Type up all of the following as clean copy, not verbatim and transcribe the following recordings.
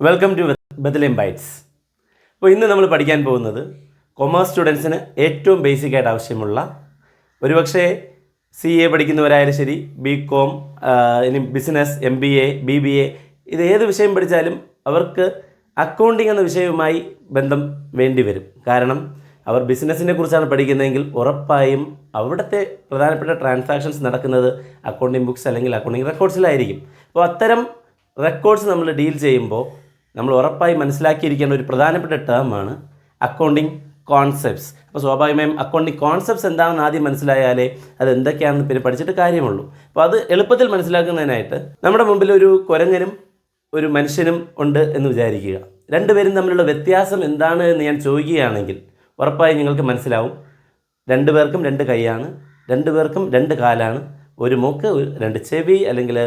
Welcome to ബദലേം bytes. അപ്പോൾ ഇന്ന് നമ്മൾ പഠിക്കാൻ പോകുന്നത് കൊമേഴ്സ് സ്റ്റുഡൻസിന് ഏറ്റവും ബേസിക്കായിട്ട് ആവശ്യമുള്ള, ഒരുപക്ഷെ CA പഠിക്കുന്നവരായാലും ശരി, BCom, ഇനി ബിസിനസ്, MBA, BBA, ഇത് ഏത് വിഷയം പഠിച്ചാലും അവർക്ക് അക്കൗണ്ടിങ് എന്ന വിഷയവുമായി ബന്ധം വേണ്ടി വരും. കാരണം അവർ ബിസിനസ്സിനെ കുറിച്ചാണ് പഠിക്കുന്നതെങ്കിൽ ഉറപ്പായും അവിടുത്തെ പ്രധാനപ്പെട്ട ട്രാൻസാക്ഷൻസ് നടക്കുന്നത് അക്കൗണ്ടിങ് ബുക്സ് അല്ലെങ്കിൽ അക്കൗണ്ടിങ് റെക്കോർഡ്സിലായിരിക്കും. അപ്പോൾ അത്തരം റെക്കോർഡ്സ് നമ്മൾ ഡീൽ ചെയ്യുമ്പോൾ നമ്മൾ ഉറപ്പായി മനസ്സിലാക്കിയിരിക്കേണ്ട ഒരു പ്രധാനപ്പെട്ട ടേമാണ് അക്കൗണ്ടിങ് കോൺസെപ്റ്റ്സ്. അപ്പോൾ സ്വാഭാവികമായും അക്കൗണ്ടിങ് കോൺസെപ്റ്റ്സ് എന്താണെന്ന് ആദ്യം മനസ്സിലായാലേ അത് എന്തൊക്കെയാണെന്ന് പിന്നെ പഠിച്ചിട്ട് കാര്യമുള്ളൂ. അപ്പോൾ അത് എളുപ്പത്തിൽ മനസ്സിലാക്കുന്നതിനായിട്ട് നമ്മുടെ മുമ്പിൽ ഒരു കുരങ്ങനും ഒരു മനുഷ്യനും ഉണ്ട് എന്ന് വിചാരിക്കുക. രണ്ടുപേരും തമ്മിലുള്ള വ്യത്യാസം എന്താണ് എന്ന് ഞാൻ ചോദിക്കുകയാണെങ്കിൽ ഉറപ്പായും നിങ്ങൾക്ക് മനസ്സിലാവും. രണ്ടുപേർക്കും രണ്ട് കൈയാണ്, രണ്ടുപേർക്കും രണ്ട് കാലാണ്, ഒരു മൂക്ക്, രണ്ട് ചെവി അല്ലെങ്കിൽ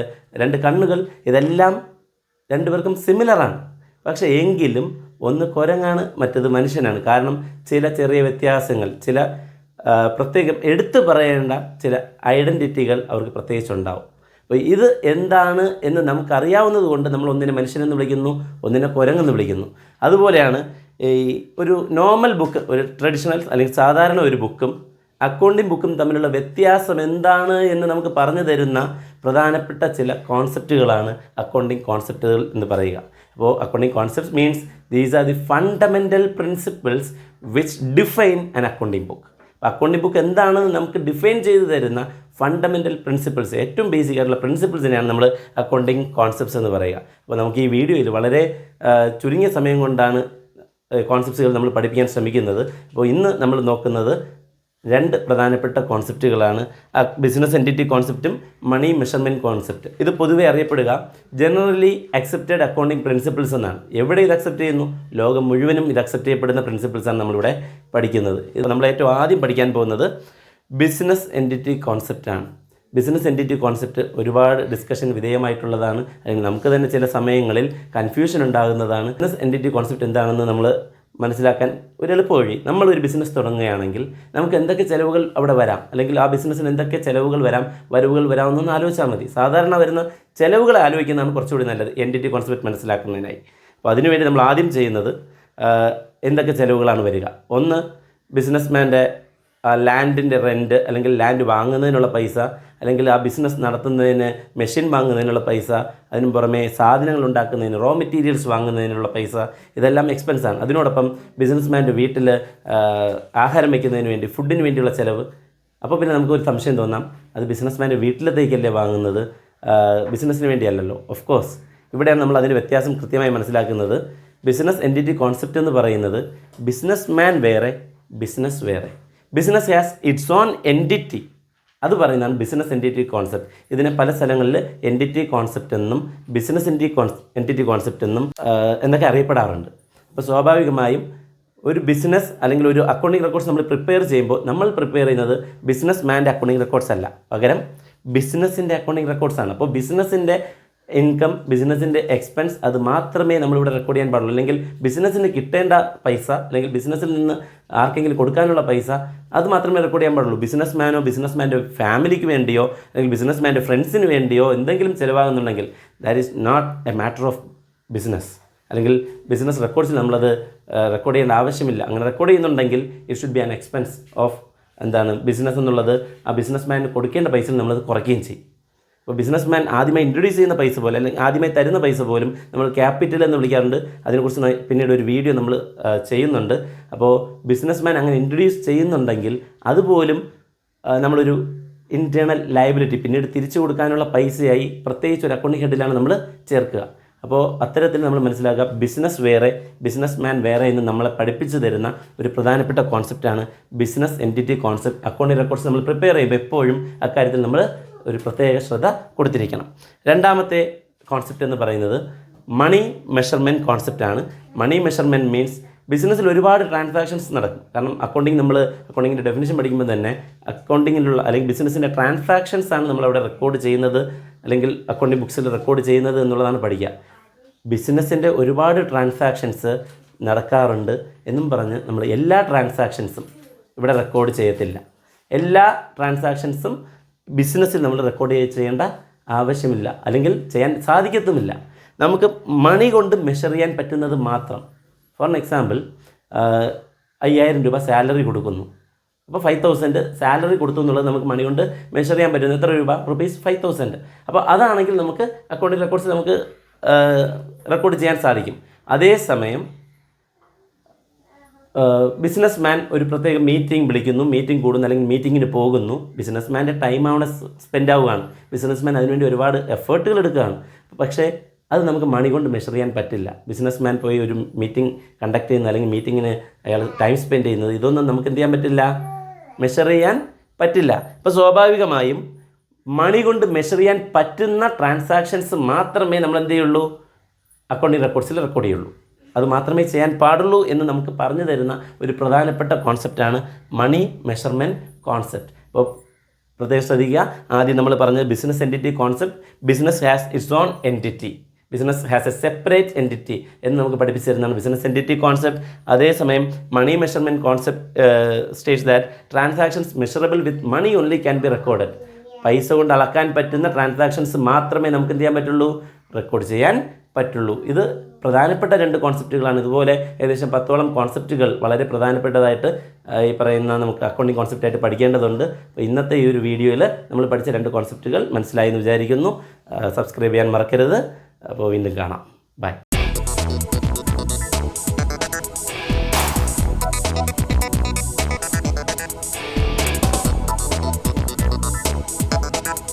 രണ്ട് കണ്ണുകൾ, ഇതെല്ലാം രണ്ടുപേർക്കും സിമിലറാണ്. പക്ഷേ എങ്കിലും ഒന്ന് കുരങ്ങാണ്, മറ്റത് മനുഷ്യനാണ്. കാരണം ചില ചെറിയ വ്യത്യാസങ്ങൾ, ചില പ്രത്യേകം എടുത്തു പറയേണ്ട ചില ഐഡൻറ്റിറ്റികൾ അവർക്ക് പ്രത്യേകിച്ചുണ്ടാവും. അപ്പോൾ ഇത് എന്താണ് എന്ന് നമുക്കറിയാവുന്നത് കൊണ്ട് നമ്മൾ ഒന്നിനെ മനുഷ്യനെന്ന് വിളിക്കുന്നു, ഒന്നിനെ കുരങ്ങെന്ന് വിളിക്കുന്നു. അതുപോലെയാണ് ഈ ഒരു നോർമൽ ബുക്ക്, ഒരു ട്രഡീഷണൽ അല്ലെങ്കിൽ സാധാരണ ഒരു ബുക്കും അക്കൗണ്ടിങ് ബുക്കും തമ്മിലുള്ള വ്യത്യാസം എന്താണ് എന്ന് നമുക്ക് പറഞ്ഞു തരുന്ന പ്രധാനപ്പെട്ട ചില കോൺസെപ്റ്റുകളാണ് അക്കൗണ്ടിങ് കോൺസെപ്റ്റുകൾ എന്ന് പറയുക. അപ്പോൾ accounting concepts means these are the fundamental principles which define an accounting book. അപ്പോൾ അക്കൗണ്ടിങ് ബുക്ക് എന്താണെന്ന് നമുക്ക് ഡിഫൈൻ ചെയ്ത് തരുന്ന ഫണ്ടമെൻ്റൽ പ്രിൻസിപ്പിൾസ്, ഏറ്റവും ബേസിക് ആയിട്ടുള്ള പ്രിൻസിപ്പിൾസിനെയാണ് നമ്മൾ അക്കൗണ്ടിങ് കോൺസെപ്റ്റ്സ് എന്ന് പറയുക. അപ്പോൾ നമുക്ക് ഈ വീഡിയോയിൽ വളരെ ചുരുങ്ങിയ സമയം കൊണ്ടാണ് കോൺസെപ്റ്റ്സുകൾ നമ്മൾ പഠിപ്പിക്കാൻ ശ്രമിക്കുന്നത്. അപ്പോൾ ഇന്ന് നമ്മൾ നോക്കുന്നത് രണ്ട് പ്രധാനപ്പെട്ട കോൺസെപ്റ്റുകളാണ്. ബിസിനസ് എൻറ്റിറ്റി കോൺസെപ്റ്റും മണി മെഷർമെൻറ്റ് കോൺസെപ്റ്റ്. ഇത് പൊതുവെ അറിയപ്പെടുക ജനറലി അക്സെപ്റ്റഡ് അക്കൗണ്ടിങ് പ്രിൻസിപ്പിൾസ് എന്നാണ്. എവിടെ ഇത് അക്സെപ്റ്റ് ചെയ്യുന്നു? ലോകം മുഴുവനും ഇത് അക്സെപ്റ്റ് ചെയ്യപ്പെടുന്ന പ്രിൻസിപ്പിൾസാണ് നമ്മളിവിടെ പഠിക്കുന്നത്. ഇത് നമ്മൾ ഏറ്റവും ആദ്യം പഠിക്കാൻ പോകുന്നത് ബിസിനസ് എൻറ്റിറ്റി കോൺസെപ്റ്റാണ്. ബിസിനസ് എൻറ്റിറ്റി കോൺസെപ്റ്റ് ഒരുപാട് ഡിസ്കഷൻ വിധേയമായിട്ടുള്ളതാണ്. അല്ലെങ്കിൽ നമുക്ക് തന്നെ ചില സമയങ്ങളിൽ കൺഫ്യൂഷൻ ഉണ്ടാകുന്നതാണ്. ബിസിനസ് എൻറ്റിറ്റി കോൺസെപ്റ്റ് എന്താണെന്ന് നമ്മൾ മനസ്സിലാക്കാൻ ഒരു എളുപ്പ വഴി, നമ്മളൊരു ബിസിനസ് തുടങ്ങുകയാണെങ്കിൽ നമുക്ക് എന്തൊക്കെ ചിലവുകൾ അവിടെ വരാം, അല്ലെങ്കിൽ ആ ബിസിനസ്സിന് എന്തൊക്കെ ചിലവുകൾ വരാം, വരവുകൾ വരാമെന്നൊന്ന് ആലോചിച്ചാൽ മതി. സാധാരണ വരുന്ന ചിലവുകൾ ആലോചിക്കുന്നതാണ് കുറച്ചുകൂടി നല്ലത് എൻറ്റിറ്റി കോൺസെപ്റ്റ് മനസ്സിലാക്കുന്നതിനായി. അപ്പോൾ അതിനുവേണ്ടി നമ്മൾ ആദ്യം ചെയ്യുന്നത് എന്തൊക്കെ ചിലവുകളാണ് വരിക. ഒന്ന്, ബിസിനസ്മാൻ്റെ ലാൻഡിൻ്റെ റെൻറ്റ്, അല്ലെങ്കിൽ ലാൻഡ് വാങ്ങുന്നതിനുള്ള പൈസ, അല്ലെങ്കിൽ ആ ബിസിനസ് നടത്തുന്നതിന് മെഷീൻ വാങ്ങുന്നതിനുള്ള പൈസ, അതിന് പുറമെ സാധനങ്ങൾ ഉണ്ടാക്കുന്നതിന് റോ മെറ്റീരിയൽസ് വാങ്ങുന്നതിനുള്ള പൈസ, ഇതെല്ലാം എക്സ്പെൻസാണ്. അതിനോടൊപ്പം ബിസിനസ്മാൻ്റെ വീട്ടിൽ ആഹാരം വയ്ക്കുന്നതിന് വേണ്ടി, ഫുഡിന് വേണ്ടിയുള്ള ചിലവ്. അപ്പോൾ പിന്നെ നമുക്കൊരു സംശയം തോന്നാം, അത് ബിസിനസ്മാൻ്റെ വീട്ടിലത്തേക്കല്ലേ വാങ്ങുന്നത്, ബിസിനസ്സിന് വേണ്ടിയല്ലല്ലോ. ഓഫ് കോഴ്സ് ഇവിടെയാണ് നമ്മൾ അതിൻ്റെ വ്യത്യാസം കൃത്യമായി മനസ്സിലാക്കുന്നത്. ബിസിനസ് എൻറ്റിറ്റി കോൺസെപ്റ്റ് എന്ന് പറയുന്നത് ബിസിനസ്മാൻ വേറെ, ബിസിനസ് വേറെ. Business has its own entity, അത് പറയുന്നതാണ് ബിസിനസ് എൻറ്റിറ്റി കോൺസെപ്റ്റ്. ഇതിനെ പല സ്ഥലങ്ങളിൽ എൻറ്റിറ്റി കോൺസെപ്റ്റ് എന്നും ബിസിനസ് എൻറ്റിറ്റി കോൺസെപ്റ്റ് എന്നും എന്നൊക്കെ അറിയപ്പെടാറുണ്ട്. അപ്പോൾ സ്വാഭാവികമായും ഒരു ബിസിനസ് അല്ലെങ്കിൽ ഒരു അക്കൗണ്ടിങ് റെക്കോർഡ്സ് നമ്മൾ പ്രിപ്പയർ ചെയ്യുമ്പോൾ നമ്മൾ പ്രിപ്പയർ ചെയ്യുന്നത് ബിസിനസ് മാൻ്റെ അക്കൗണ്ടിങ് റെക്കോർഡ്സ് അല്ല, പകരം ബിസിനസ്സിൻ്റെ അക്കൗണ്ടിങ് റെക്കോർഡ്സാണ്. അപ്പോൾ ബിസിനസ്സിൻ്റെ ഇൻകം, ബിസിനസ്സിൻ്റെ എക്സ്പെൻസ്, അത് മാത്രമേ നമ്മളിവിടെ റെക്കോർഡ് ചെയ്യാൻ പാടുള്ളൂ. അല്ലെങ്കിൽ ബിസിനസ്സിന് കിട്ടേണ്ട പൈസ, അല്ലെങ്കിൽ ബിസിനസ്സിൽ നിന്ന് ആർക്കെങ്കിലും കൊടുക്കാനുള്ള പൈസ, അത് മാത്രമേ റെക്കോർഡ് ചെയ്യാൻ പാടുള്ളൂ. ബിസിനസ്മാനോ ബിസിനസ്മാൻ്റെ ഫാമിലിക്ക് വേണ്ടിയോ അല്ലെങ്കിൽ ബിസിനസ്മാൻ്റെ ഫ്രണ്ട്സിന് വേണ്ടിയോ എന്തെങ്കിലും ചിലവാകുന്നുണ്ടെങ്കിൽ that is not a matter of business, അല്ലെങ്കിൽ ബിസിനസ് റെക്കോർഡ്സിൽ നമ്മളത് റെക്കോർഡ് ചെയ്യേണ്ട ആവശ്യമില്ല. അങ്ങനെ റെക്കോർഡ് ചെയ്യുന്നുണ്ടെങ്കിൽ it should be an expense of business എന്നുള്ളത് ആ ബിസിനസ്മാന് കൊടുക്കേണ്ട പൈസയിൽ നമ്മളത് കുറയ്ക്കുകയും ചെയ്യും. അപ്പോൾ ബിസിനസ്മാൻ ആദ്യമായി ഇൻട്രൊഡ്യൂസ് ചെയ്യുന്ന പൈസ പോലെ, അല്ലെങ്കിൽ ആദ്യമായി തരുന്ന പൈസ പോലും നമ്മൾ ക്യാപിറ്റൽ എന്ന് വിളിക്കാറുണ്ട്. അതിനെക്കുറിച്ച് പിന്നീട് ഒരു വീഡിയോ നമ്മൾ ചെയ്യുന്നുണ്ട്. അപ്പോൾ ബിസിനസ്മാൻ അങ്ങനെ ഇൻട്രൊഡ്യൂസ് ചെയ്യുന്നുണ്ടെങ്കിൽ അതുപോലും നമ്മളൊരു ഇൻറ്റേർണൽ ലയബിലിറ്റി, പിന്നീട് തിരിച്ചു കൊടുക്കാനുള്ള പൈസയായി പ്രത്യേകിച്ച് ഒരു അക്കൗണ്ടിങ് ഹെഡിലാണ് നമ്മൾ ചേർക്കുക. അപ്പോൾ അത്തരത്തിൽ നമ്മൾ മനസ്സിലാക്കുക, ബിസിനസ് വേറെ, ബിസിനസ്മാൻ വേറെ എന്ന് നമ്മളെ പഠിപ്പിച്ചു തരുന്ന ഒരു പ്രധാനപ്പെട്ട കോൺസെപ്റ്റാണ് business entity concept. Accounting records നമ്മൾ പ്രിപ്പയർ ചെയ്യുമ്പോൾ എപ്പോഴും അക്കാര്യത്തിൽ നമ്മൾ ഒരു പ്രത്യേക ശ്രദ്ധ കൊടുത്തിരിക്കണം. രണ്ടാമത്തെ കോൺസെപ്റ്റ് എന്ന് പറയുന്നത് മണി മെഷർമെൻറ്റ് കോൺസെപ്റ്റാണ്. മണി മെഷർമെൻറ്റ് മീൻസ് ബിസിനസ്സിൽ ഒരുപാട് ട്രാൻസാക്ഷൻസ് നടക്കും. കാരണം അക്കൗണ്ടിങ്ങിൻ്റെ ഡെഫിനിഷൻ പഠിക്കുമ്പോൾ തന്നെ അക്കൗണ്ടിങ്ങിലുള്ള അല്ലെങ്കിൽ ബിസിനസ്സിൻ്റെ ട്രാൻസാക്ഷൻസ് ആണ് നമ്മളവിടെ റെക്കോർഡ് ചെയ്യുന്നത്, അല്ലെങ്കിൽ അക്കൗണ്ടിങ് ബുക്സിൽ റെക്കോർഡ് ചെയ്യുന്നത് എന്നുള്ളതാണ് പഠിക്കുക. ബിസിനസ്സിൻ്റെ ഒരുപാട് ട്രാൻസാക്ഷൻസ് നടക്കാറുണ്ട് എന്നും പറഞ്ഞ് നമ്മൾ എല്ലാ ട്രാൻസാക്ഷൻസും ഇവിടെ റെക്കോർഡ് ചെയ്യത്തില്ല. എല്ലാ ട്രാൻസാക്ഷൻസും ബിസിനസ്സിൽ നമ്മൾ റെക്കോർഡ് ചെയ്യേണ്ട ആവശ്യമില്ല, അല്ലെങ്കിൽ ചെയ്യാൻ സാധിക്കത്തുമില്ല. നമുക്ക് മണി കൊണ്ട് മെഷർ ചെയ്യാൻ പറ്റുന്നത് മാത്രം. ഫോർ എക്സാമ്പിൾ 5,000 രൂപ സാലറി കൊടുക്കുന്നു. അപ്പോൾ 5,000 സാലറി കൊടുത്തു എന്നുള്ളത് നമുക്ക് മണി കൊണ്ട് മെഷർ ചെയ്യാൻ പറ്റുന്നത് എത്ര രൂപ? ₹5,000. അപ്പോൾ അതാണെങ്കിൽ നമുക്ക് അക്കൗണ്ടിൽ റെക്കോർഡ്സ് നമുക്ക് റെക്കോർഡ് ചെയ്യാൻ സാധിക്കും. അതേസമയം ബിസിനസ് മാൻ ഒരു പ്രത്യേക മീറ്റിംഗ് വിളിക്കുന്നു, മീറ്റിംഗ് കൂടുന്നു, അല്ലെങ്കിൽ മീറ്റിങ്ങിന് പോകുന്നു. ബിസിനസ് മാൻ്റെ ടൈം അവിടെ സ്പെൻഡ് ആവുകയാണ്. ബിസിനസ് മാൻ അതിനുവേണ്ടി ഒരുപാട് എഫേർട്ടുകൾ എടുക്കുകയാണ്. പക്ഷേ അത് നമുക്ക് മണി കൊണ്ട് മെഷർ ചെയ്യാൻ പറ്റില്ല. ബിസിനസ് മാൻ പോയി ഒരു മീറ്റിംഗ് കണ്ടക്ട് ചെയ്യുന്നത്, അല്ലെങ്കിൽ മീറ്റിങ്ങിന് അയാൾ ടൈം സ്പെൻഡ് ചെയ്യുന്നത്, ഇതൊന്നും നമുക്ക് എന്ത് ചെയ്യാൻ പറ്റില്ല, മെഷർ ചെയ്യാൻ പറ്റില്ല. അപ്പോൾ സ്വാഭാവികമായും മണി കൊണ്ട് മെഷർ ചെയ്യാൻ പറ്റുന്ന ട്രാൻസാക്ഷൻസ് മാത്രമേ നമ്മൾ എന്ത് ചെയ്യുള്ളൂ, അക്കൗണ്ടിങ് റെക്കോർഡ്സിൽ റെക്കോർഡ് ചെയ്യുള്ളൂ. അത് മാത്രമേ ചെയ്യാൻ പാടുള്ളൂ എന്ന് നമുക്ക് പറഞ്ഞു തരുന്ന ഒരു പ്രധാനപ്പെട്ട കോൺസെപ്റ്റാണ് മണി മെഷർമെൻറ്റ് കോൺസെപ്റ്റ്. അപ്പോൾ പ്രത്യേകം ശ്രദ്ധിക്കുക. ആദ്യം നമ്മൾ പറഞ്ഞത് business entity concept. Business has its own entity, business has a separate entity എന്ന് നമുക്ക് പഠിപ്പിച്ചു തരുന്നതാണ് ബിസിനസ് എൻറ്റിറ്റി കോൺസെപ്റ്റ്. അതേസമയം money measurement concept states that transactions measurable with money only can be recorded. പൈസ കൊണ്ട് അളക്കാൻ പറ്റുന്ന ട്രാൻസാക്ഷൻസ് മാത്രമേ നമുക്ക് എന്ത് ചെയ്യാൻ പറ്റുള്ളൂ, റെക്കോർഡ് ചെയ്യാൻ പറ്റുള്ളൂ. ഇത് പ്രധാനപ്പെട്ട 2 കോൺസെപ്റ്റുകളാണ്. ഇതുപോലെ ഏകദേശം 10ഓളം കോൺസെപ്റ്റുകൾ വളരെ പ്രധാനപ്പെട്ടതായിട്ട് ഈ പറയുന്ന നമുക്ക് അക്കൗണ്ടിങ് കോൺസെപ്റ്റായിട്ട് പഠിക്കേണ്ടതുണ്ട്. അപ്പോൾ ഇന്നത്തെ ഈ ഒരു വീഡിയോയിൽ നമ്മൾ പഠിച്ച 2 കോൺസെപ്റ്റുകൾ മനസ്സിലായി എന്ന് വിചാരിക്കുന്നു. സബ്സ്ക്രൈബ് ചെയ്യാൻ മറക്കരുത്. അപ്പോൾ വീണ്ടും കാണാം. ബൈ.